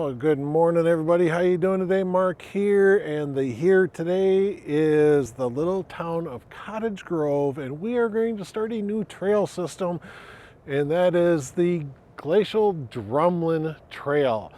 Oh, good morning, everybody. How you doing today? Mark here, and the here today is the little town of Cottage Grove, and we are going to start a new trail system, and that is the Glacial Drumlin Trail.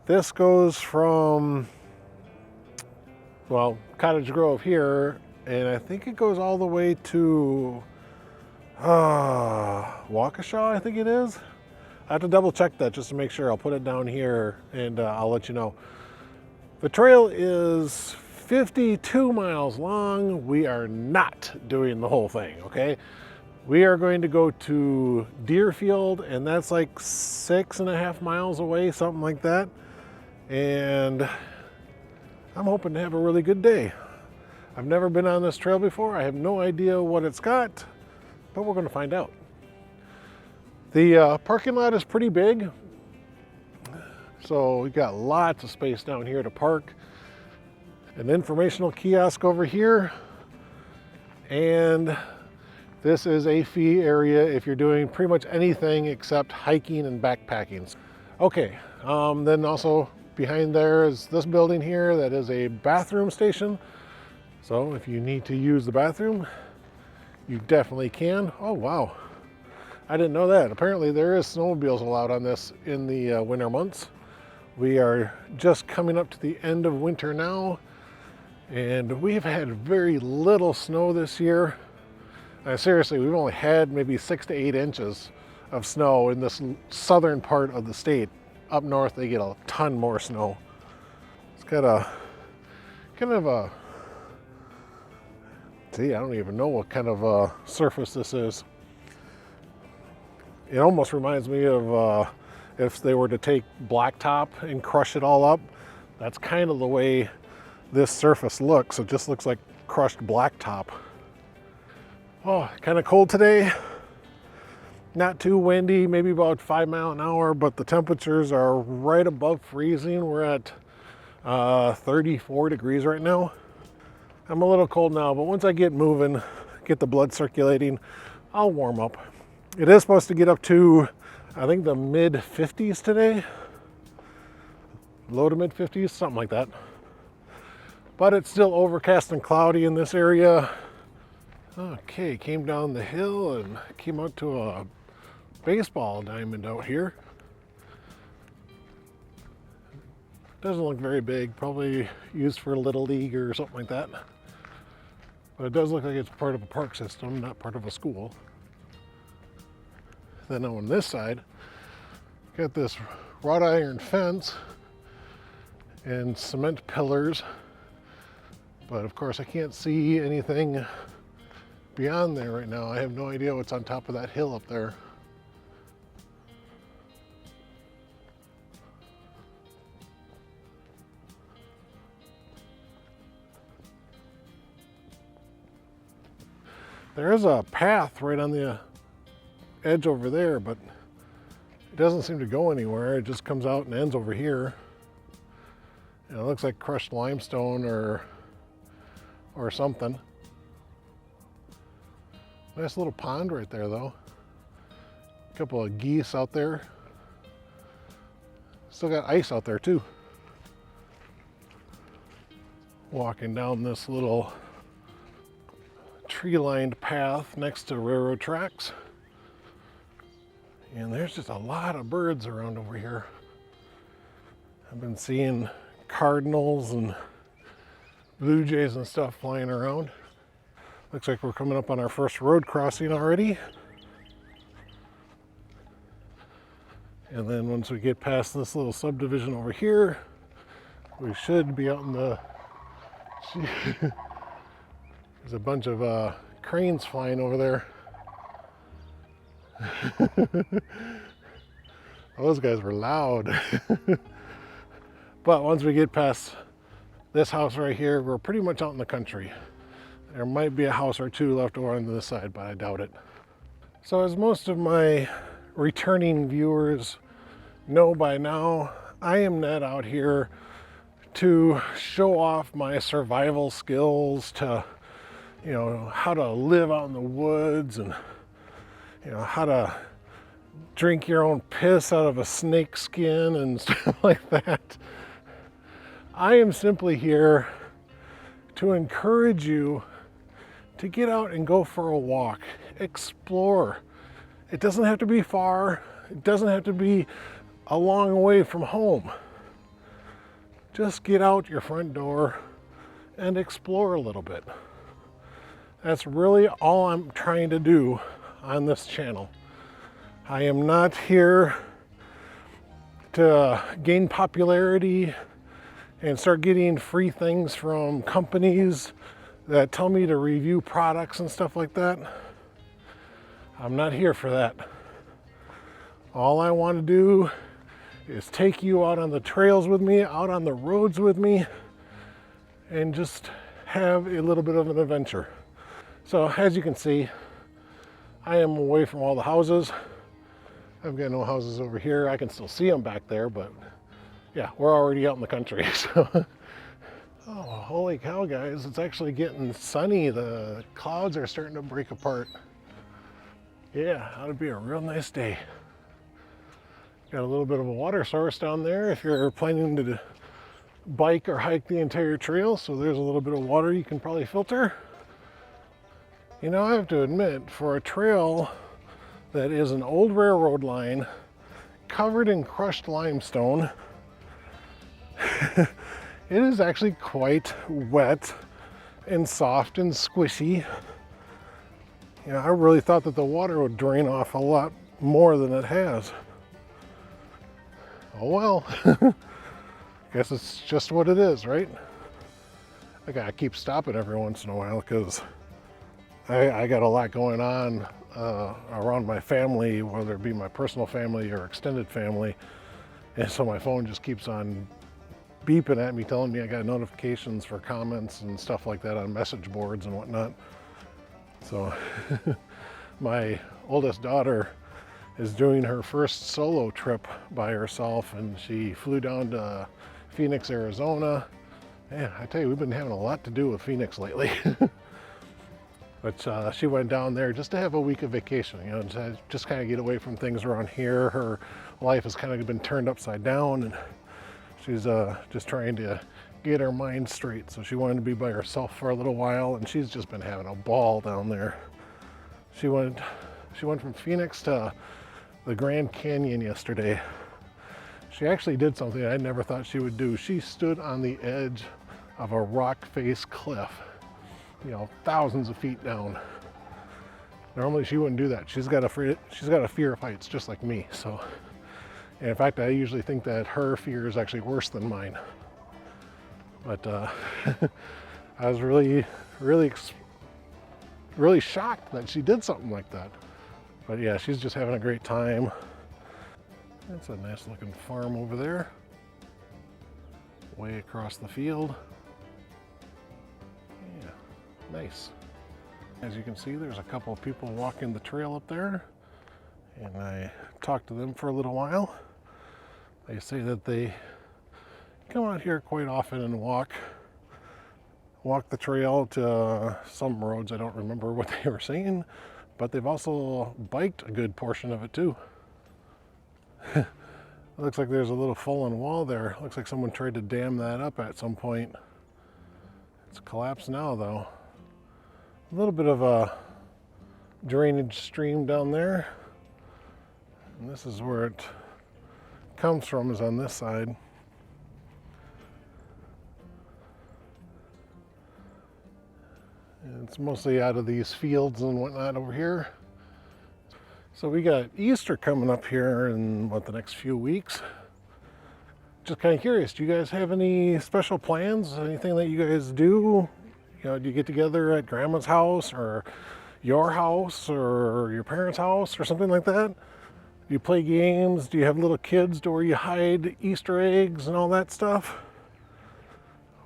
This goes from, well, Cottage Grove here, and I think it goes all the way to Waukesha, I think it is. I have to double check that just to make sure. I'll put it down here and I'll let you know. The trail is 52 miles long. We are not doing the whole thing, okay? We are going to go to Deerfield, and that's like 6.5 miles away, something like that. And I'm hoping to have a really good day. I've never been on this trail before. I have no idea what it's got, but we're going to find out. The parking lot is pretty big, so we got lots of space down here to park. An informational kiosk over here, and this is a fee area if you're doing pretty much anything except hiking and backpacking. Okay, then also behind there is this building here that is a bathroom station. So if you need to use the bathroom, you definitely can. Oh wow, I didn't know that. Apparently there is snowmobiles allowed on this in the winter months. We are just coming up to the end of winter now, and we've had very little snow this year. Seriously, we've only had maybe 6 to 8 inches of snow in this southern part of the state. Up north, they get a ton more snow. It's got a kind of a, see, I don't even know what kind of a surface this is. It almost reminds me of if they were to take blacktop and crush it all up. That's kind of the way this surface looks. It just looks like crushed blacktop. Oh, kind of cold today. Not too windy, maybe about 5 miles an hour, but the temperatures are right above freezing. We're at 34 degrees right now. I'm a little cold now, but once I get moving, get the blood circulating, I'll warm up. It is supposed to get up to, I think, the mid 50s today. Low to mid 50s, something like that. But it's still overcast and cloudy in this area. Okay, came down the hill and came out to a baseball diamond out here. Doesn't look very big, probably used for a little league or something like that. But it does look like it's part of a park system, not part of a school. Then on this side, got this wrought iron fence and cement pillars. But of course I can't see anything beyond there right now. I have no idea what's on top of that hill up there. There is a path right on the edge over there, but it doesn't seem to go anywhere. It just comes out and ends over here. And it looks like crushed limestone or something. Nice little pond right there though. A couple of geese out there. Still got ice out there too. Walking down this little tree-lined path next to railroad tracks. And there's just a lot of birds around over here. I've been seeing cardinals and blue jays and stuff flying around. Looks like we're coming up on our first road crossing already. And then once we get past this little subdivision over here, we should be out in the... There's a bunch of cranes flying over there. Those guys were loud. But once we get past this house right here, we're pretty much out in the country. There might be a house or two left over on this side, but I doubt it. So as most of my returning viewers know by now, I am not out here to show off my survival skills, to, you know, how to live out in the woods and, you know, how to drink your own piss out of a snake skin and stuff like that. I am simply here to encourage you to get out and go for a walk, explore. It doesn't have to be far. It doesn't have to be a long way from home. Just get out your front door and explore a little bit. That's really all I'm trying to do on this channel. I am not here to gain popularity and start getting free things from companies that tell me to review products and stuff like that. I'm not here for that. All I want to do is take you out on the trails with me, out on the roads with me, and just have a little bit of an adventure. So as you can see, I am away from all the houses. I've got no houses over here. I can still see them back there, but yeah, we're already out in the country. So, oh, holy cow, guys, it's actually getting sunny. The clouds are starting to break apart. Yeah, that'll be a real nice day. Got a little bit of a water source down there if you're planning to bike or hike the entire trail, so there's a little bit of water you can probably filter. You know, I have to admit, for a trail that is an old railroad line covered in crushed limestone, it is actually quite wet and soft and squishy. You know, I really thought that the water would drain off a lot more than it has. Oh well, guess it's just what it is, right? I gotta keep stopping every once in a while because I got a lot going on around my family, whether it be my personal family or extended family. And so my phone just keeps on beeping at me, telling me I got notifications for comments and stuff like that on message boards and whatnot. So my oldest daughter is doing her first solo trip by herself, and she flew down to Phoenix, Arizona. Man, I tell you, we've been having a lot to do with Phoenix lately. But she went down there just to have a week of vacation, you know, to just kind of get away from things around here. Her life has kind of been turned upside down, and she's just trying to get her mind straight. So she wanted to be by herself for a little while, and she's just been having a ball down there. She went from Phoenix to the Grand Canyon yesterday. She actually did something I never thought she would do. She stood on the edge of a rock face cliff, you know, thousands of feet down. Normally she wouldn't do that. She's got a fear of heights just like me. So, and in fact, I usually think that her fear is actually worse than mine. But I was really shocked that she did something like that. But yeah, she's just having a great time. That's a nice looking farm over there, way across the field. Yeah, nice. As you can see, there's a couple of people walking the trail up there, and I talked to them for a little while. They say that they come out here quite often and walk the trail to some roads. I don't remember what they were saying, but they've also biked a good portion of it too. It looks like there's a little fallen wall there. Looks like someone tried to dam that up at some point. It's collapsed now though. A little bit of a drainage stream down there. And this is where it comes from, is on this side. And it's mostly out of these fields and whatnot over here. So we got Easter coming up here in the next few weeks. Just kind of curious, do you guys have any special plans? Anything that you guys do? You know, do you get together at grandma's house or your house or your parents' house or something like that? Do you play games? Do you have little kids to where you hide Easter eggs and all that stuff?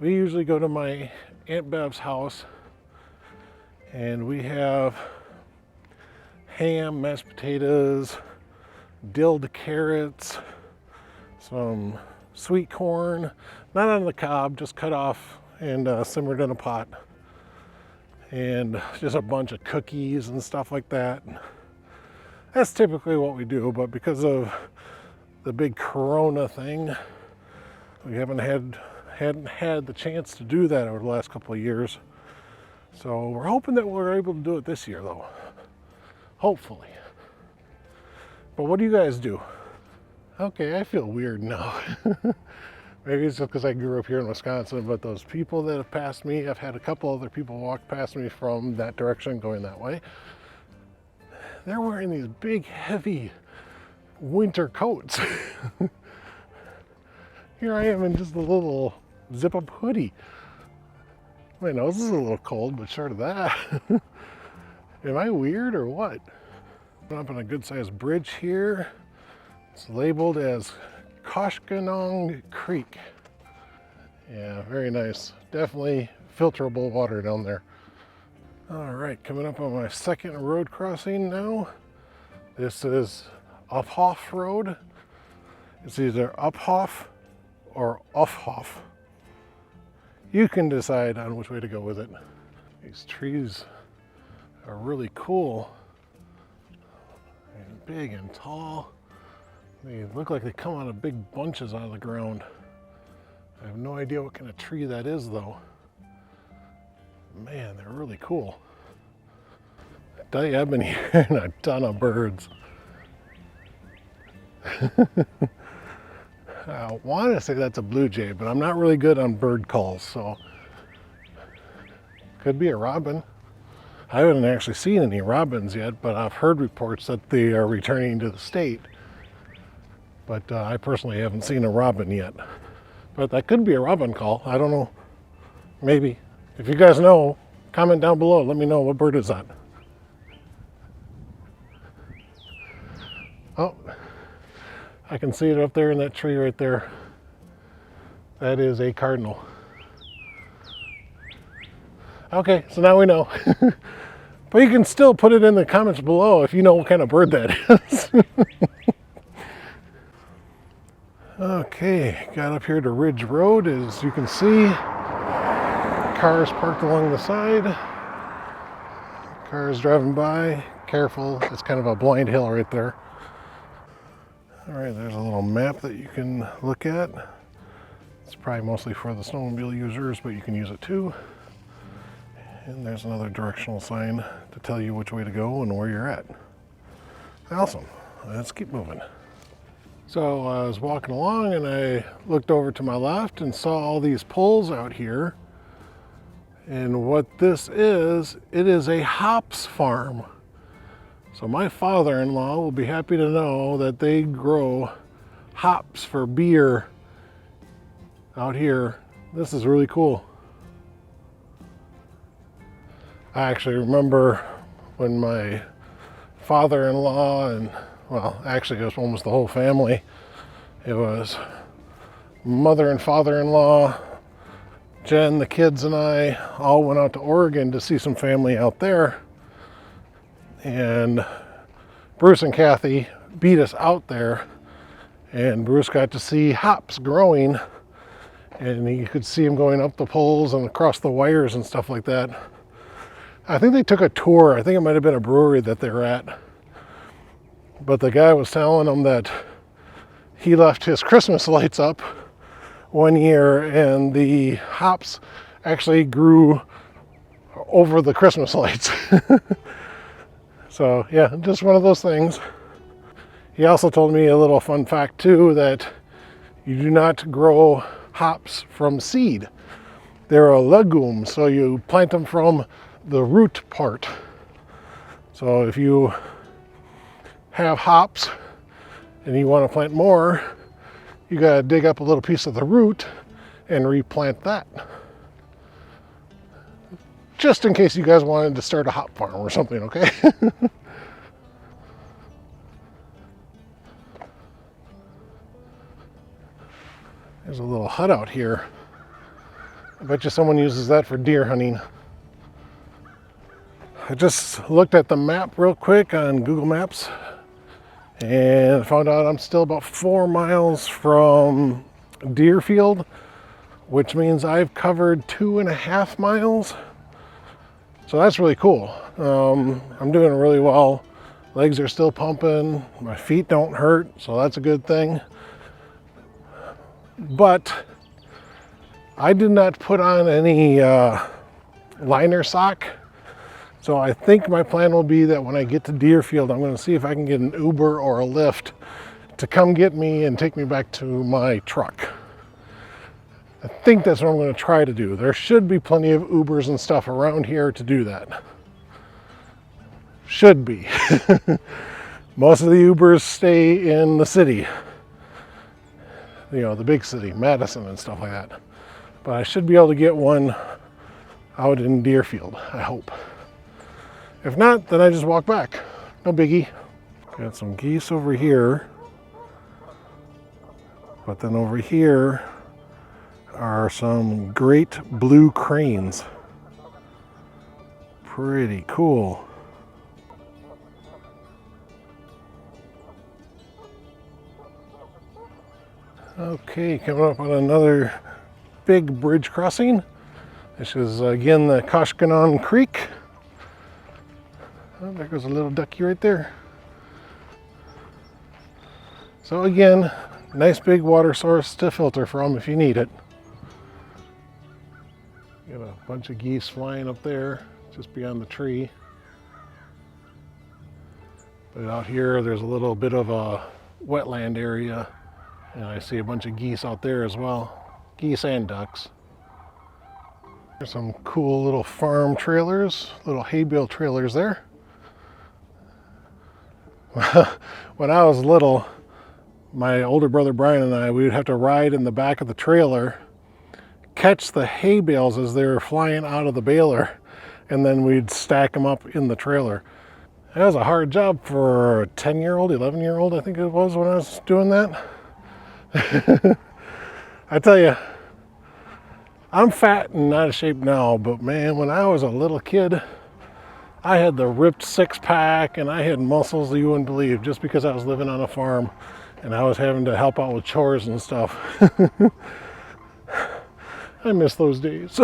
We usually go to my Aunt Bev's house and we have ham, mashed potatoes, dilled carrots, some sweet corn, not on the cob, just cut off and simmered in a pot, and just a bunch of cookies and stuff like that. That's typically what we do, but because of the big Corona thing, we hadn't had the chance to do that over the last couple of years. So we're hoping that we're able to do it this year, though. Hopefully. But what do you guys do? Okay, I feel weird now. Maybe it's just because I grew up here in Wisconsin, but those people that have passed me, I've had a couple other people walk past me from that direction going that way. They're wearing these big, heavy winter coats. Here I am in just a little zip-up hoodie. My nose is a little cold, but short of that. Am I weird or what? I'm up on a good-sized bridge here. It's labeled as Koshkonong Creek. Yeah, very nice. Definitely filterable water down there. All right, coming up on my second road crossing now. This is Uphoff Road. It's either Uphoff or Offhoff. You can decide on which way to go with it. These trees are really cool and big and tall. They look like they come out of big bunches out of the ground. I have no idea what kind of tree that is though. Man, they're really cool. I tell you, I've been hearing a ton of birds. I want to say that's a blue jay, but I'm not really good on bird calls, so could be a robin. I haven't actually seen any robins yet, but I've heard reports that they are returning to the state. But I personally haven't seen a robin yet. But that could be a robin call. I don't know. Maybe. If you guys know, comment down below. Let me know what bird is that. Oh, I can see it up there in that tree right there. That is a cardinal. Okay, so now we know. But you can still put it in the comments below if you know what kind of bird that is. Okay, got up here to Ridge Road. As you can see, cars parked along the side. Cars driving by. Careful, it's kind of a blind hill right there. All right, there's a little map that you can look at. It's probably mostly for the snowmobile users, but you can use it too. And there's another directional sign to tell you which way to go and where you're at. Awesome, let's keep moving. So I was walking along and I looked over to my left and saw all these poles out here. And what this is, it is a hops farm. So my father-in-law will be happy to know that they grow hops for beer out here. This is really cool. I actually remember when my father-in-law and, well, actually it was almost the whole family. It was mother and father-in-law, Jen, the kids, and I all went out to Oregon to see some family out there. And Bruce and Kathy beat us out there, and Bruce got to see hops growing, and you could see them going up the poles and across the wires and stuff like that. I think they took a tour. I think it might have been a brewery that they were at. But the guy was telling them that he left his Christmas lights up one year and the hops actually grew over the Christmas lights. So yeah, just one of those things. He also told me a little fun fact too, that you do not grow hops from seed. They're a legume, so you plant them from the root part. So if you have hops and you want to plant more, you got to dig up a little piece of the root and replant that. Just in case you guys wanted to start a hop farm or something, okay? There's a little hut out here. I bet you someone uses that for deer hunting. I just looked at the map real quick on Google Maps and found out I'm still about 4 miles from Deerfield, which means I've covered 2.5 miles. So that's really cool. I'm doing really well. Legs are still pumping. My feet don't hurt, so that's a good thing. But I did not put on any liner sock. So I think my plan will be that when I get to Deerfield, I'm going to see if I can get an Uber or a Lyft to come get me and take me back to my truck. I think that's what I'm going to try to do. There should be plenty of Ubers and stuff around here to do that. Should be. Most of the Ubers stay in the city. You know, the big city, Madison and stuff like that. But I should be able to get one out in Deerfield, I hope. If not, then I just walk back. No biggie. Got some geese over here. But then over here are some great blue cranes. Pretty cool. Okay, coming up on another big bridge crossing. This is again the Koshkanon Creek. Oh, there goes a little ducky right there. So again, nice big water source to filter from if you need it. Got a bunch of geese flying up there, just beyond the tree. But out here, there's a little bit of a wetland area, and I see a bunch of geese out there as well. Geese and ducks. There's some cool little farm trailers, little hay bale trailers there. When I was little, my older brother Brian and I, we would have to ride in the back of the trailer, catch the hay bales as they were flying out of the baler, and then we'd stack them up in the trailer. That was a hard job for a 10-year-old, 11-year-old, I think it was when I was doing that. I tell you, I'm fat and out of shape now, but man, when I was a little kid, I had the ripped six-pack and I had muscles that you wouldn't believe just because I was living on a farm and I was having to help out with chores and stuff. I miss those days.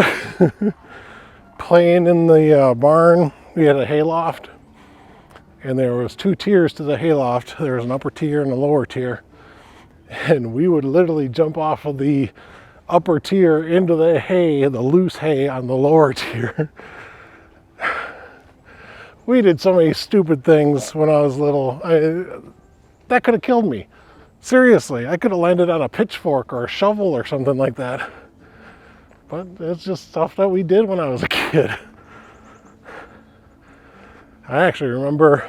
Playing in the barn, we had a hayloft, and there was 2 tiers to the hayloft. There was an upper tier and a lower tier, and we would literally jump off of the upper tier into the hay, the loose hay on the lower tier. We did so many stupid things when I was little. That could have killed me. Seriously, I could have landed on a pitchfork or a shovel or something like that. But it's just stuff that we did when I was a kid. I actually remember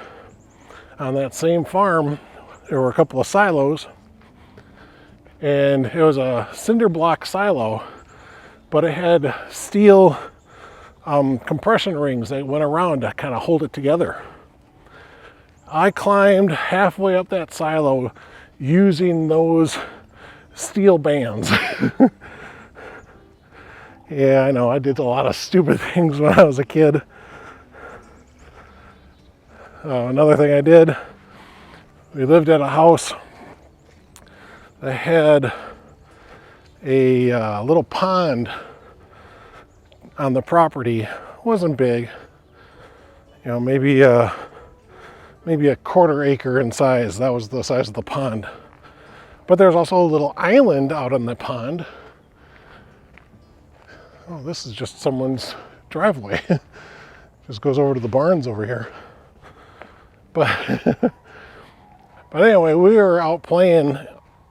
on that same farm, there were a couple of silos, and it was a cinder block silo, but it had steel compression rings that went around to kind of hold it together. I climbed halfway up that silo using those steel bands. Yeah, I know, I did a lot of stupid things when I was a kid. Another thing I did, we lived at a house that had a little pond on the property. It wasn't big, you know, maybe a 1/4 acre in size. That was the size of the pond. But there's also a little island out on the pond. Oh, this is just someone's driveway. Just goes over to the barns over here. But anyway, we were out playing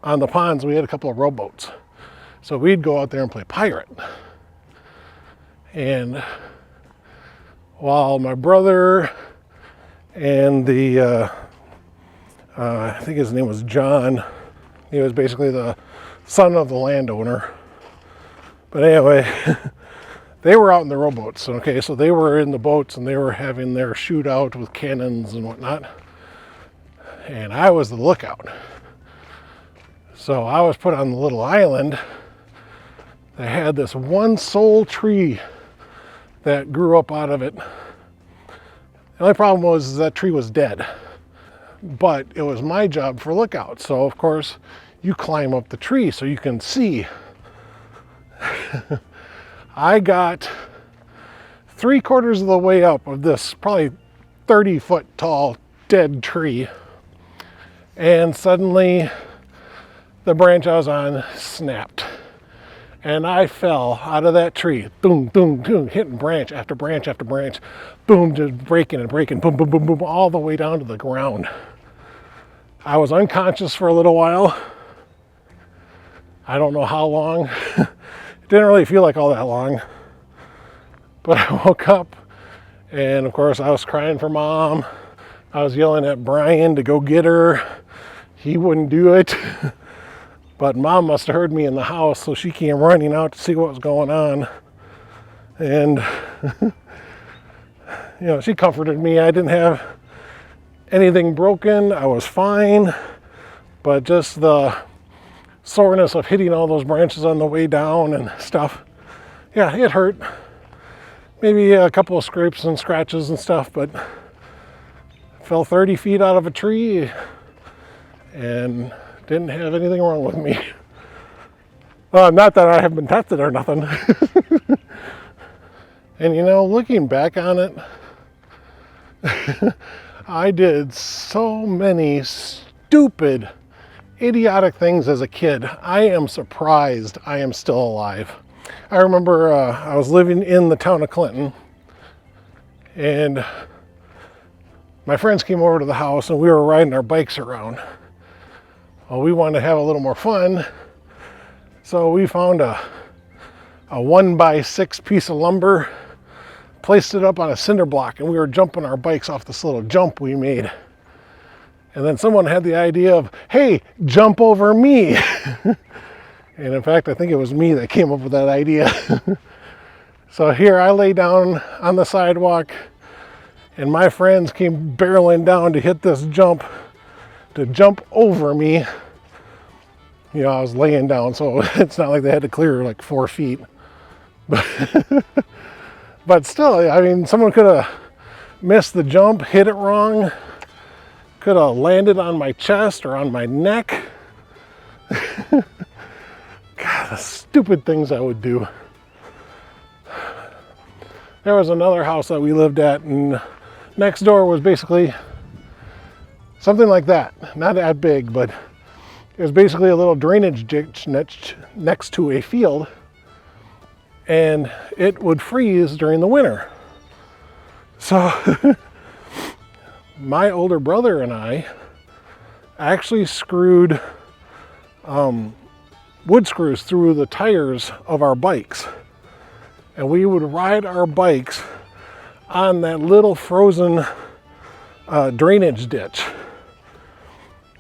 on the ponds. We had a couple of rowboats, so we'd go out there and play pirate. And while my brother and the I think his name was John, he was basically the son of the landowner. But anyway, they were out in the rowboats. Okay, so they were in the boats and they were having their shootout with cannons and whatnot. And I was the lookout. So I was put on the little island that had this one sole tree that grew up out of it. The only problem was that tree was dead, but it was my job for lookout. So of course you climb up the tree so you can see. I got 3/4 of the way up of this probably 30-foot tall dead tree, and suddenly the branch I was on snapped, and I fell out of that tree. Boom, boom, boom, hitting branch after branch after branch. Boom, just breaking and breaking. Boom, boom, boom, boom, all the way down to the ground. I was unconscious for a little while. I don't know how long. It didn't really feel like all that long. But I woke up, and of course I was crying for Mom. I was yelling at Brian to go get her. He wouldn't do it. But Mom must have heard me in the house, so she came running out to see what was going on. And, she comforted me. I didn't have anything broken. I was fine. But just the soreness of hitting all those branches on the way down and stuff, yeah, it hurt. Maybe a couple of scrapes and scratches and stuff, but I fell 30 feet out of a tree and didn't have anything wrong with me. Not that I have been tested or nothing. And looking back on it, I did so many stupid, idiotic things as a kid. I am surprised I am still alive. I remember I was living in the town of Clinton, and my friends came over to the house and we were riding our bikes around. Well, we wanted to have a little more fun, so we found a 1x6 piece of lumber, placed it up on a cinder block, and we were jumping our bikes off this little jump we made. And then someone had the idea of, hey, jump over me. And in fact, I think it was me that came up with that idea. So here I lay down on the sidewalk, and my friends came barreling down to hit this jump, to jump over me. I was laying down, so it's not like they had to clear like 4 feet. But still, I mean, someone could have missed the jump, hit it wrong, could have landed on my chest or on my neck. God, the stupid things I would do. There was another house that we lived at, and next door was basically something like that. Not that big, but it was basically a little drainage ditch next to a field, and it would freeze during the winter. So my older brother and I actually screwed wood screws through the tires of our bikes, and we would ride our bikes on that little frozen drainage ditch.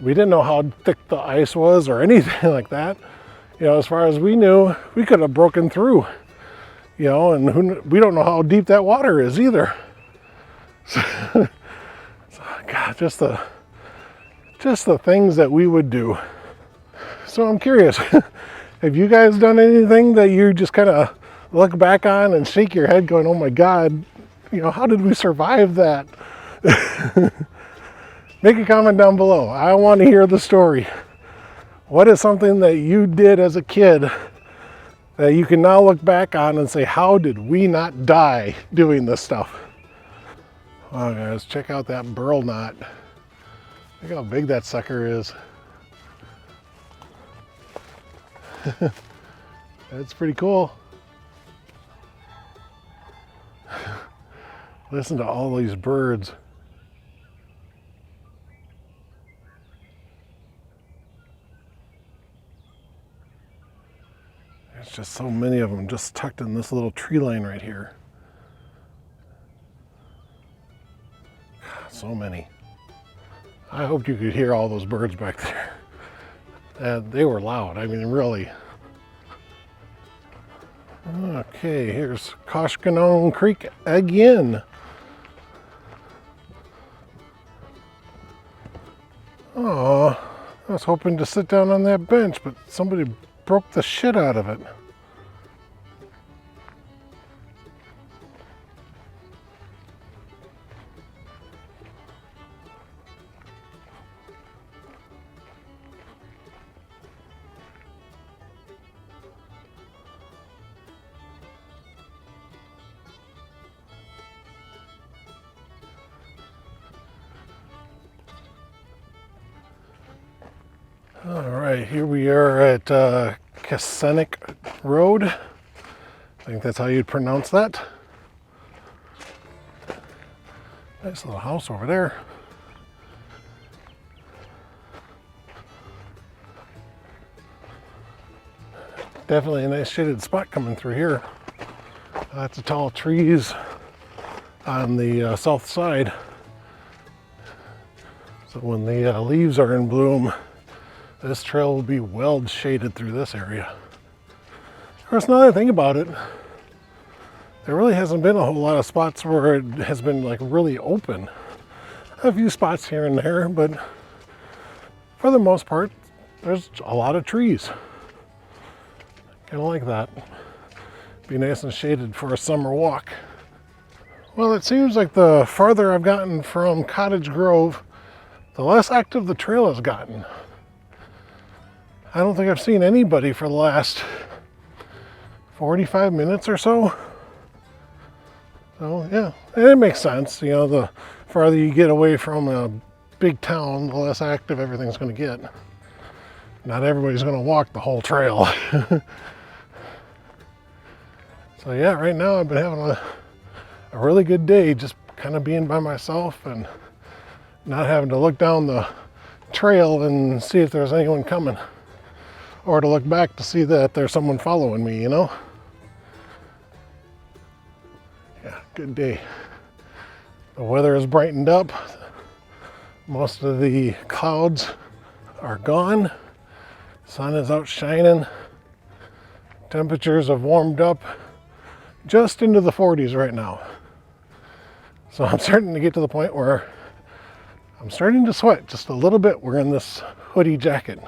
We didn't know how thick the ice was or anything like that. As far as we knew, we could have broken through, and we don't know how deep that water is either. So, God, just the things that we would do. So I'm curious, have you guys done anything that you just kind of look back on and shake your head going, oh my God, how did we survive that? Make a comment down below. I want to hear the story. What is something that you did as a kid that you can now look back on and say, how did we not die doing this stuff? Oh guys, check out that burl knot. Look how big that sucker is. That's pretty cool. Listen to all these birds. There's just so many of them just tucked in this little tree line right here. God, so many. I hoped you could hear all those birds back there. They were loud, I mean, really. Okay, here's Koshkonong Creek again. Oh, was hoping to sit down on that bench, but somebody broke the shit out of it. All right, here we are at Cottage Road. I think that's how you'd pronounce that. Nice little house over there. Definitely a nice shaded spot coming through here. Lots of tall trees on the south side. So when the leaves are in bloom, this trail will be well shaded through this area. Of course, another thing about it, there really hasn't been a whole lot of spots where it has been like really open. A few spots here and there, but for the most part, there's a lot of trees. Kind of like that. Be nice and shaded for a summer walk. Well, it seems like the farther I've gotten from Cottage Grove, the less active the trail has gotten. I don't think I've seen anybody for the last 45 minutes or so. So yeah, it makes sense. You know, the farther you get away from a big town, the less active everything's going to get. Not everybody's going to walk the whole trail. So yeah, right now I've been having a really good day, just kind of being by myself and not having to look down the trail and see if there's anyone coming. Or to look back to see that there's someone following me, you know? Yeah, good day. The weather has brightened up. Most of the clouds are gone. Sun is out shining. Temperatures have warmed up just into the 40s right now. So I'm starting to get to the point where I'm starting to sweat just a little bit wearing this hoodie jacket.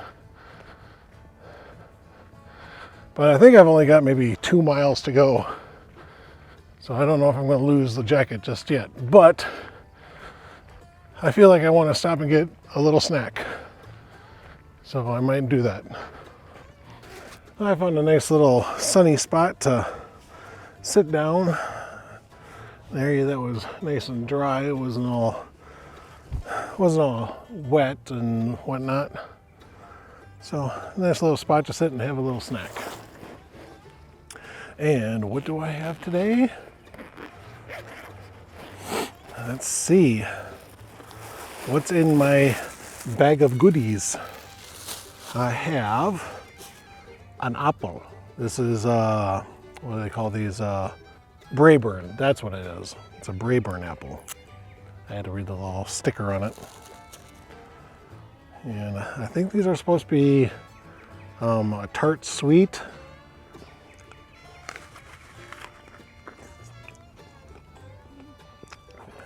But I think I've only got maybe 2 miles to go. So I don't know if I'm going to lose the jacket just yet. But I feel like I want to stop and get a little snack. So I might do that. I found a nice little sunny spot to sit down. An area that was nice and dry. It wasn't all wet and whatnot. So nice little spot to sit and have a little snack. And what do I have today? Let's see. What's in my bag of goodies? I have an apple. This is what do they call these? Braeburn. That's what it is. It's a Braeburn apple. I had to read the little sticker on it. And I think these are supposed to be a tart sweet.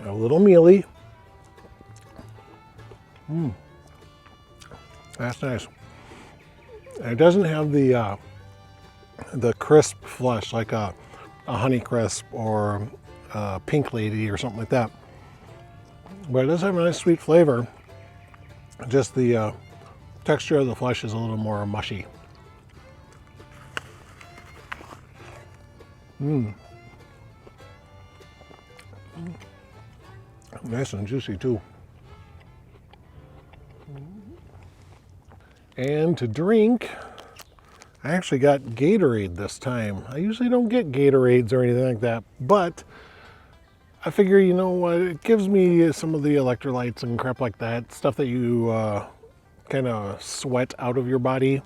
A little mealy. That's nice. It doesn't have the crisp flesh like a Honey Crisp or a Pink Lady or something like that. But it does have a nice sweet flavor. Just the texture of the flesh is a little more mushy. Nice and juicy too. And to drink, I actually got Gatorade this time. I usually don't get Gatorades or anything like that, but I figure, you know what, it gives me some of the electrolytes and crap like that, stuff that you kind of sweat out of your body.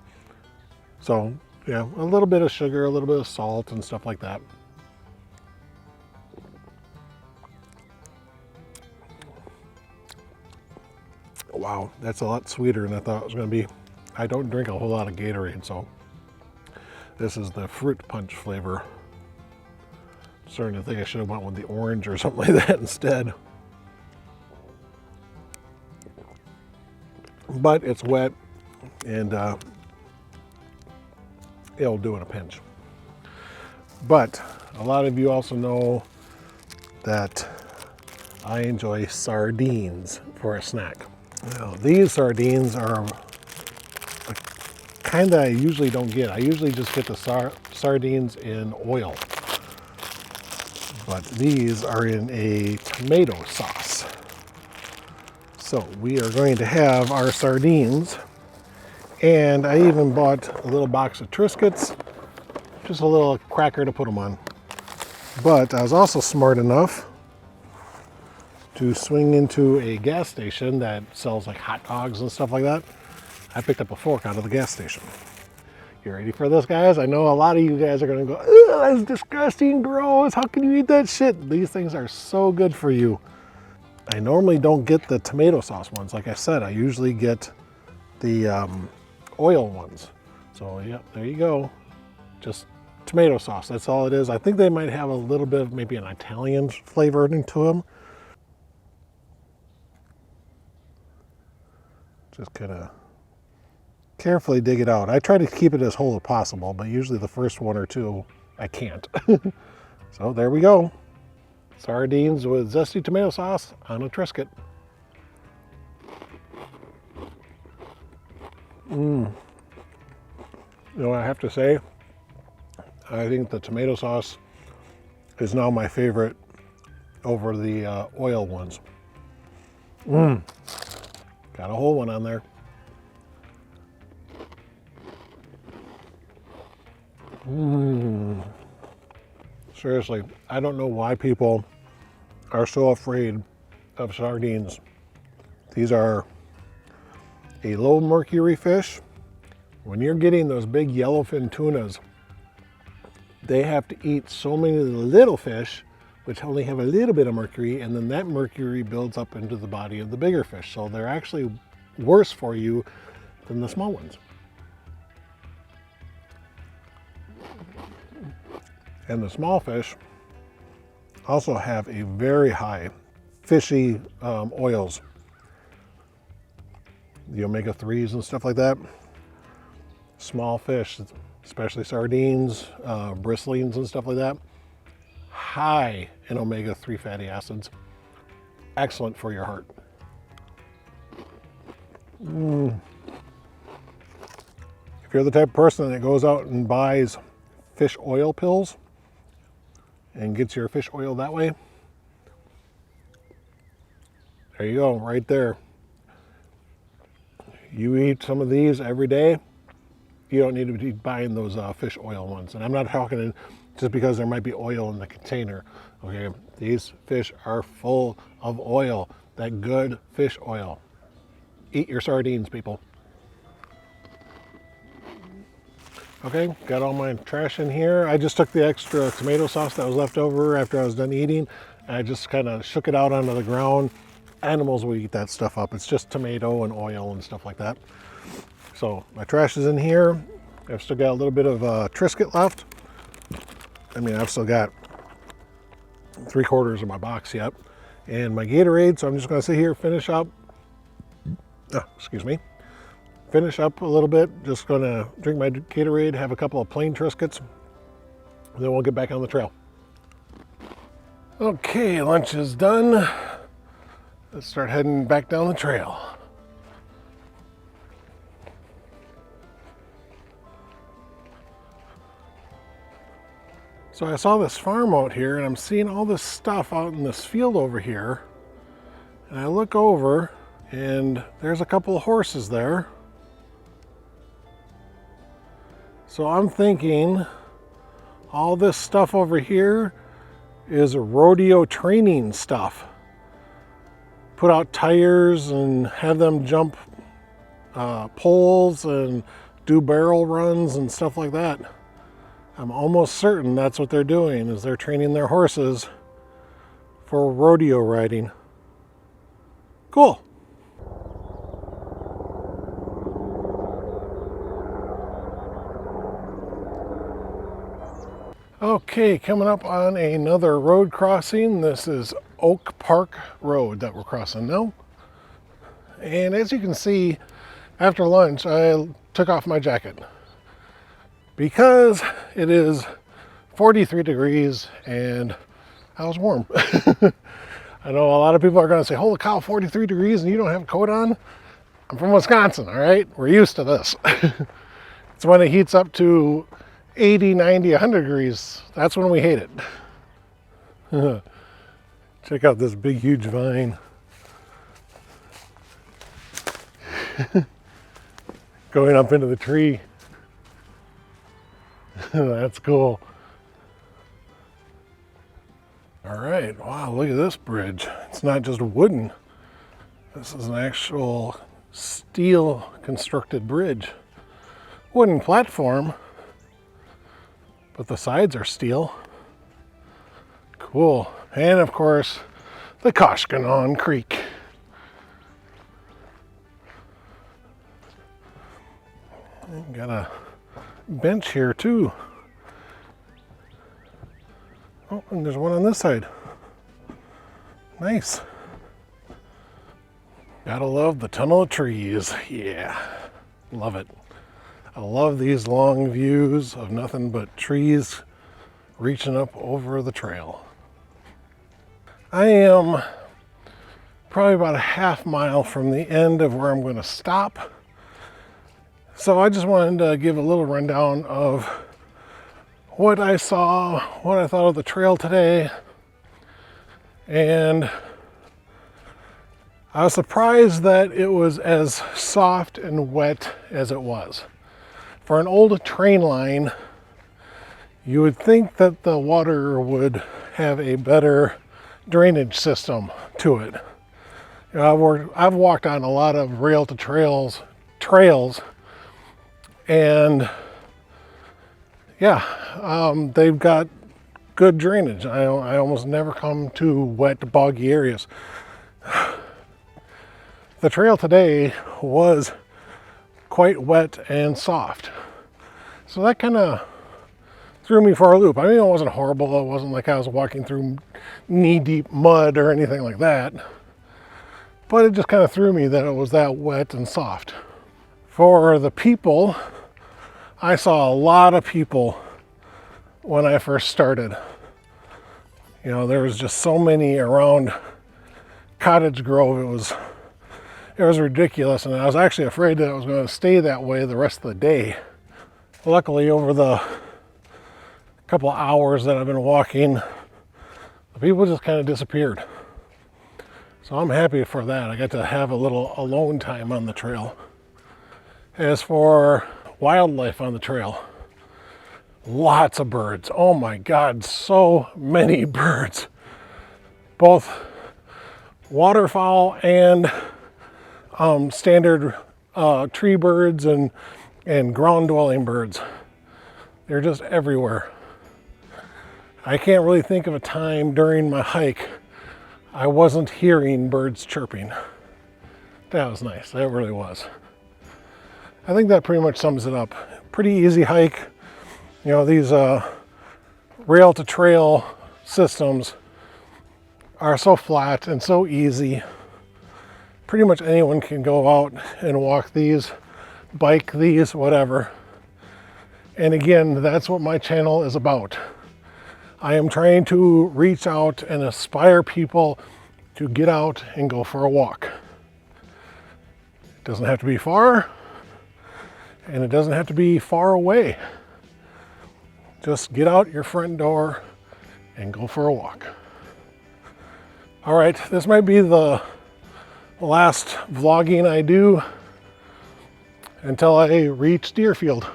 So, yeah, a little bit of sugar, a little bit of salt and stuff like that. Wow, that's a lot sweeter than I thought it was going to be. I don't drink a whole lot of Gatorade, so this is the fruit punch flavor. Starting to think I should have went with the orange or something like that instead. But it's wet, and it'll do in a pinch. But a lot of you also know that I enjoy sardines for a snack. Now, these sardines are the kind that I usually don't get. I usually just get the sardines in oil. But these are in a tomato sauce. So we are going to have our sardines, and I even bought a little box of Triscuits, just a little cracker to put them on. But I was also smart enough to swing into a gas station that sells like hot dogs and stuff like that. I picked up a fork out of the gas station. You ready for this, guys? I know a lot of you guys are gonna go, "Ugh, that's disgusting, gross, how can you eat that shit?" These things are so good for you. I normally don't get the tomato sauce ones. Like I said, I usually get the oil ones. So yeah, there you go. Just tomato sauce, that's all it is. I think they might have a little bit of maybe an Italian flavor into them. Just kind of carefully dig it out. I try to keep it as whole as possible, but usually the first one or two, I can't. So there we go. Sardines with zesty tomato sauce on a Triscuit. You know, I have to say, I think the tomato sauce is now my favorite over the oil ones. Got a whole one on there. Seriously, I don't know why people are so afraid of sardines. These are a low mercury fish. When you're getting those big yellowfin tunas, they have to eat so many little fish, which only have a little bit of mercury, and then that mercury builds up into the body of the bigger fish. So they're actually worse for you than the small ones. And the small fish also have a very high fishy oils. The omega-3s and stuff like that. Small fish, especially sardines, bristlings and stuff like that, high in omega-3 fatty acids. Excellent for your heart. If you're the type of person that goes out and buys fish oil pills and gets your fish oil that way, there you go, right there. You eat some of these every day, you don't need to be buying those fish oil ones. And I'm not talking just because there might be oil in the container. Okay, these fish are full of oil, that good fish oil. Eat your sardines, people. Okay, got all my trash in here. I just took the extra tomato sauce that was left over after I was done eating, and I just kind of shook it out onto the ground. Animals will eat that stuff up. It's just tomato and oil and stuff like that. So my trash is in here. I've still got a little bit of Triscuit left. I mean, I've still got 3/4 of my box yet. And my Gatorade, so I'm just gonna sit here, finish up. Finish up a little bit. Just gonna drink my Gatorade, have a couple of plain Triscuits, and then we'll get back on the trail. Okay, lunch is done. Let's start heading back down the trail. So I saw this farm out here, and I'm seeing all this stuff out in this field over here. And I look over, and there's a couple of horses there. So I'm thinking all this stuff over here is rodeo training stuff. Put out tires and have them jump poles and do barrel runs and stuff like that. I'm almost certain that's what they're doing, is they're training their horses for rodeo riding. Cool. Okay, coming up on another road crossing. This is Oak Park Road that we're crossing now. And as you can see, After lunch, I took off my jacket because it is 43 degrees and I was warm. I know a lot of people are going to say, holy cow, 43 degrees and you don't have a coat on? I'm from Wisconsin, all right? We're used to this. It's when it heats up to 80, 90, 100 degrees. That's when we hate it. Check out this big, huge vine. Going up into the tree. That's cool. All right, wow, look at this bridge. It's not just wooden. This is an actual steel constructed bridge. Wooden platform, but the sides are steel. Cool. And of course, the Koshkonong Creek. Got a bench here too. Oh, and there's one on this side. Nice. Gotta love the tunnel of trees. Yeah, love it. I love these long views of nothing but trees reaching up over the trail. I am probably about a half mile from the end of where I'm going to stop. So I just wanted to give a little rundown of what I saw, what I thought of the trail today, and I was surprised that it was as soft and wet as it was. For an old train line, you would think that the water would have a better drainage system to it. You know, I've walked on a lot of rail to trails, and yeah, they've got good drainage. I almost never come to wet, boggy areas. The trail today was quite wet and soft. So that kind of threw me for a loop. I mean, it wasn't horrible. It wasn't like I was walking through knee-deep mud or anything like that. But it just kind of threw me that it was that wet and soft. For the people, I saw a lot of people when I first started. You know, there was just so many around Cottage Grove. It was ridiculous, and I was actually afraid that it was going to stay that way the rest of the day. Luckily, over the couple of hours that I've been walking, the people just kind of disappeared. So I'm happy for that. I got to have a little alone time on the trail. As for wildlife on the trail, lots of birds. Oh my God, so many birds. Both waterfowl and standard tree birds and ground dwelling birds. They're just everywhere. I can't really think of a time during my hike I wasn't hearing birds chirping. That was nice, that really was. I think that pretty much sums it up. Pretty easy hike. You know, these rail to trail systems are so flat and so easy. Pretty much anyone can go out and walk these, bike these, whatever. And again, that's what my channel is about. I am trying to reach out and inspire people to get out and go for a walk. It doesn't have to be far, and it doesn't have to be far away. Just get out your front door and go for a walk. All right, this might be the last vlogging I do until I reach Deerfield.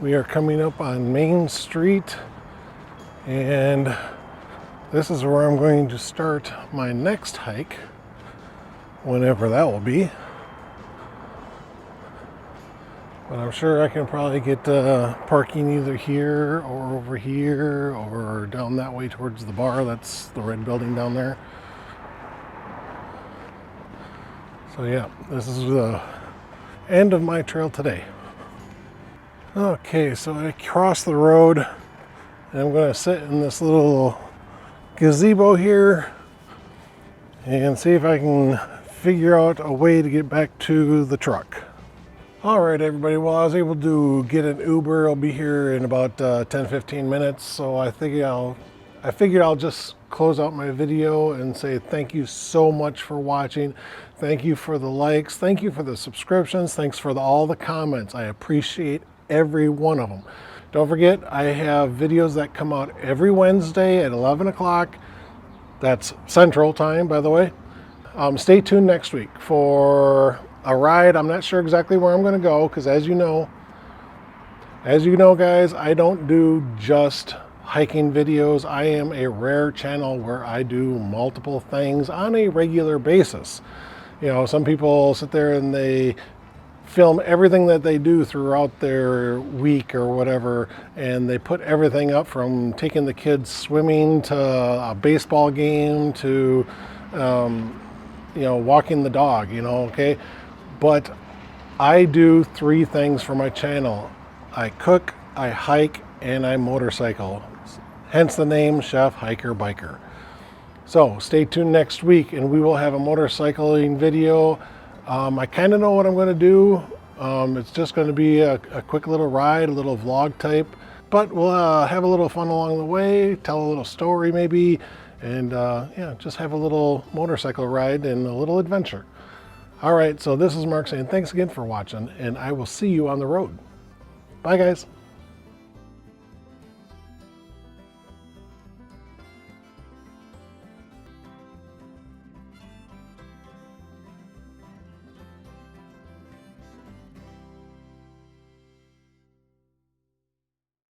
We are coming up on Main Street, and this is where I'm going to start my next hike, whenever that will be. But I'm sure I can probably get parking either here or over here or down that way towards the bar. That's the red building down there. So yeah, this is the end of my trail today. Okay, so I crossed the road and I'm going to sit in this little gazebo here and see if I can figure out a way to get back to the truck. All right, everybody, well, I was able to get an Uber. I'll be here in about 10-15 minutes, so I figured I'll just close out my video and say thank you so much for watching. Thank you for the likes, thank you for the subscriptions, thanks for all the comments. I appreciate every one of them. Don't forget, I have videos that come out every Wednesday at 11 o'clock. That's Central Time, by the way. Stay tuned next week for a ride. I'm not sure exactly where I'm going to go, because as you know guys, I don't do just hiking videos. I am a rare channel where I do multiple things on a regular basis. You know, some people sit there and they film everything that they do throughout their week or whatever, and they put everything up from taking the kids swimming to a baseball game to you know, walking the dog, you know, okay? But I do 3 things for my channel. I cook, I hike, and I motorcycle. Hence the name Chef Hiker Biker. So stay tuned next week and we will have a motorcycling video. I kind of know what I'm going to do. It's just going to be a quick little ride, a little vlog type, but we'll have a little fun along the way, tell a little story maybe, and yeah, just have a little motorcycle ride and a little adventure. All right, so this is Mark saying thanks again for watching, and I will see you on the road. Bye, guys.